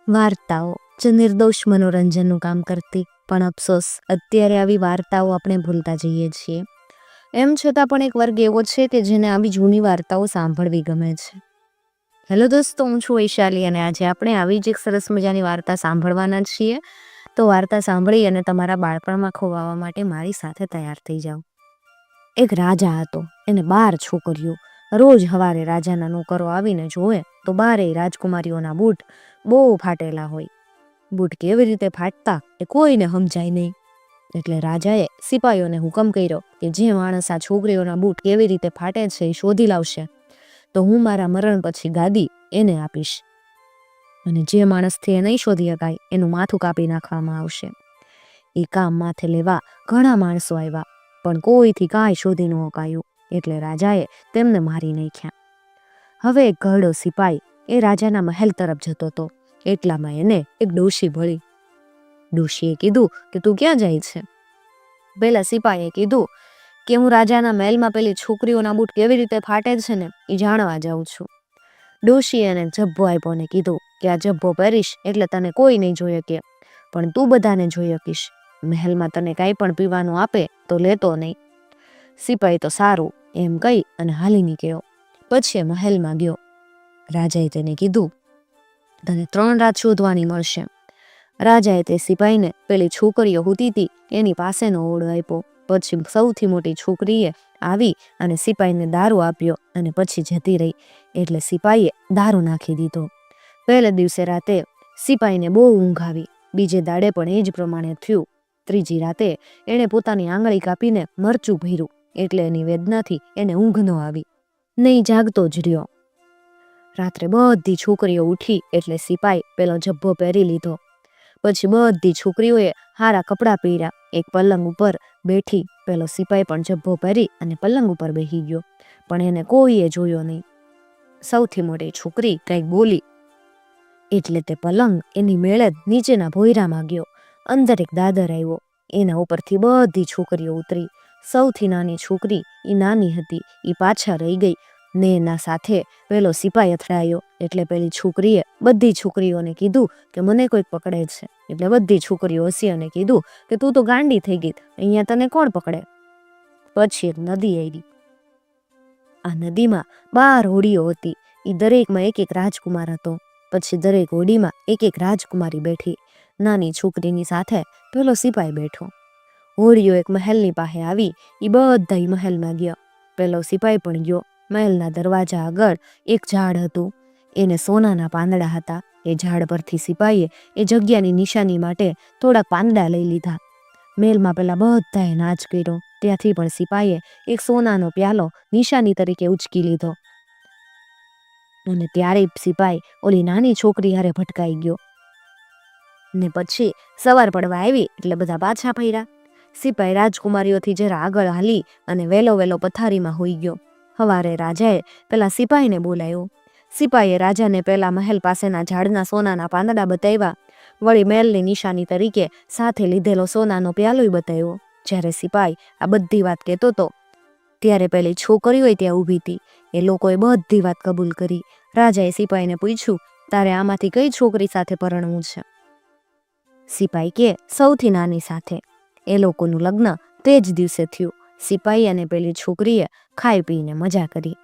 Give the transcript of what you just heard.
વાર્તાઓ જે નિર્દોષ મનોરંજનનું કામ કરતી, પણ અફસોસ અત્યારે આવી વાર્તાઓ આપણે ભૂલતા જઈએ છીએ. એમ છતાં પણ એક વર્ગ એવો છે કે જેને આવી જૂની વાર્તાઓ સાંભળવી ગમે છે. હેલો દોસ્તો, હું છું વૈશાલી અને આજે આપણે આવી જ એક સરસ મજાની વાર્તા સાંભળવાના છીએ. તો વાર્તા સાંભળી અને તમારા બાળપણમાં ખોવાવા માટે મારી સાથે તૈયાર થઈ જાઓ. એક રાજા હતો, એને 12 છોકરીઓ. રોજ સવારે રાજાના નોકરો આવીને જોવે તો 12 રાજકુમારીઓના બૂટ બહુ ફાટેલા હોય. બૂટ કેવી રીતે ફાટતા એ કોઈને સમજાય નહીં. એટલે રાજાએ સિપાહીઓને હુકમ કર્યો કે જે માણસ આ છોકરીઓના બૂટ કેવી રીતે ફાટે છે એ શોધી લાવશે તો હું મારા મરણ પછી ગાદી એને આપીશ, અને જે માણસથી એ નહીં શોધી શકાય એનું માથું કાપી નાખવામાં આવશે. એ કામ માથે લેવા ઘણા માણસો આવ્યા, પણ કોઈથી કાંઈ શોધી ન શકાયું. એટલે રાજાએ તેમને મારી નાખ્યા. હવે એક ઘરડો સિપાઈ એ રાજાના મહેલ તરફ જતો હતો. એટલામાં એને એક ડોશી ભળી. ડોશીએ કીધું કે તું ક્યાં જાય છે? પેલા સિપાહીએ કીધું કે હું રાજાના મહેલમાં પેલી છોકરીઓના બૂટ કેવી રીતે ફાટે છે ને એ જાણવા જાઉં છું. ડોશીએ એને જબ્બો આપ્યો ને કીધું કે આ જબ્બો પહેરીશ એટલે તને કોઈ નહીં જોઈ શકે, પણ તું બધાને જોઈ શકીશ. મહેલમાં તને કાંઈ પણ પીવાનું આપે તો લેતો નહીં. સિપાહી તો સારું એમ કહી અને હાલી નીકળ્યો. પછી એ મહેલમાં ગયો. રાજાએ તેને કીધું તને 3 રાત શોધવાની મળશે. રાજાએ તે સિપાહીને પેલી છોકરીઓ હુતી હતી એની પાસેનો ઓરડો આપ્યો. પછી સૌથી મોટી છોકરીએ આવી અને સિપાહીને દારૂ આપ્યો અને પછી જતી રહી. એટલે સિપાહીએ દારૂ નાખી દીધો. પહેલે દિવસે રાતે સિપાહીને બહુ ઊંઘ આવી. બીજે દાડે પણ એ જ પ્રમાણે થયું. ત્રીજી રાતે એણે પોતાની આંગળી કાપીને મરચું ભર્યું, એટલે એની વેદનાથી એને ઊંઘ ન આવી. નહીં જાગતો જ રહ્યો. રાત્રે બધી છોકરીઓ ઉઠી એટલે સિપાઈ પેલો જબ્બો પહેરી લીધો. પછી બધી છોકરીઓએ હારા કપડાં પહેર્યા. એક પલંગ ઉપર બેઠી. પેલો સિપાઈ પણ જબ્બો પહેરી અને પલંગ ઉપર બેસી ગયો, પણ એને કોઈએ જોયો નહીં. સૌથી મોટી છોકરી કંઈક બોલી એટલે તે પલંગ એની મેળે નીચેના ભોયરામાં ગયો. અંદર એક દાદર આવ્યો. એના ઉપરથી બધી છોકરીઓ ઉતરી. સૌથી નાની છોકરી એ નાની હતી, એ પાછા રહી ગઈ ને એના સાથે પેલો સિપાઈ અથડાયો. એટલે પેલી છોકરીએ બધી છોકરીઓને કીધું કે મને કોઈક પકડે છે. એટલે બધી છોકરીઓ હસી અને કીધું કે તું તો ગાંડી થઈ ગઈ, અહીંયા તને કોણ પકડે? પછી એક નદી આવી. આ નદીમાં 12 હોડીઓ હતી. એ દરેકમાં એક એક રાજકુમાર હતો. પછી દરેક હોડીમાં એક એક રાજકુમારી બેઠી. નાની છોકરીની સાથે પેલો સિપાઈ બેઠો. હોડીઓ એક મહેલની પાસે આવી. એ બધા મહેલમાં ગયા. પેલો સિપાઈ પણ ગયો. મહેલના દરવાજા આગળ એક ઝાડ હતું. એને સોનાના પાંદડા હતા. એ ઝાડ પરથી સિપાઈએ એ જગ્યાની નિશાની માટે થોડાક પાંદડા લઈ લીધા. મહેલમાં પેલા બધાએ નાચ કર્યો. ત્યાંથી પણ સિપાઈએ એક સોનાનો પ્યાલો નિશાની તરીકે ઉચકી લીધો. અને ત્યારે સિપાઈ ઓલી નાની છોકરી હારે ભટકાઈ ગયો. ને પછી સવાર પડવા આવી એટલે બધા પાછા ફર્યા. સિપાઈ રાજકુમારીઓથી જરા આગળ હાલી અને વેલો પથારીમાં હોઈ ગયો. સવારે રાજાએ પેલા સિપાહીને બોલાવ્યો. સિપાહીએ રાજાને પેલા મહેલ પાસેના ઝાડના સોનાના પાંદડા બતાવ્યા. વળી મહેલની નિશાની તરીકે સાથે લીધેલો સોનાનો પ્યાલોય બતાવ્યો. જ્યારે સિપાઈ આ બધી વાત કહેતો હતો ત્યારે પેલી છોકરીઓ ત્યાં ઊભી હતી. એ લોકોએ બધી વાત કબૂલ કરી. રાજાએ સિપાહીને પૂછ્યું, તારે આમાંથી કઈ છોકરી સાથે પરણવું છે? સિપાઈ કે સૌથી નાની સાથે. એ લોકોનું લગ્ન તે જ દિવસે થયું. સિપાઈ અને પેલી છોકરીએ ખાઈ પીને મજા કરી.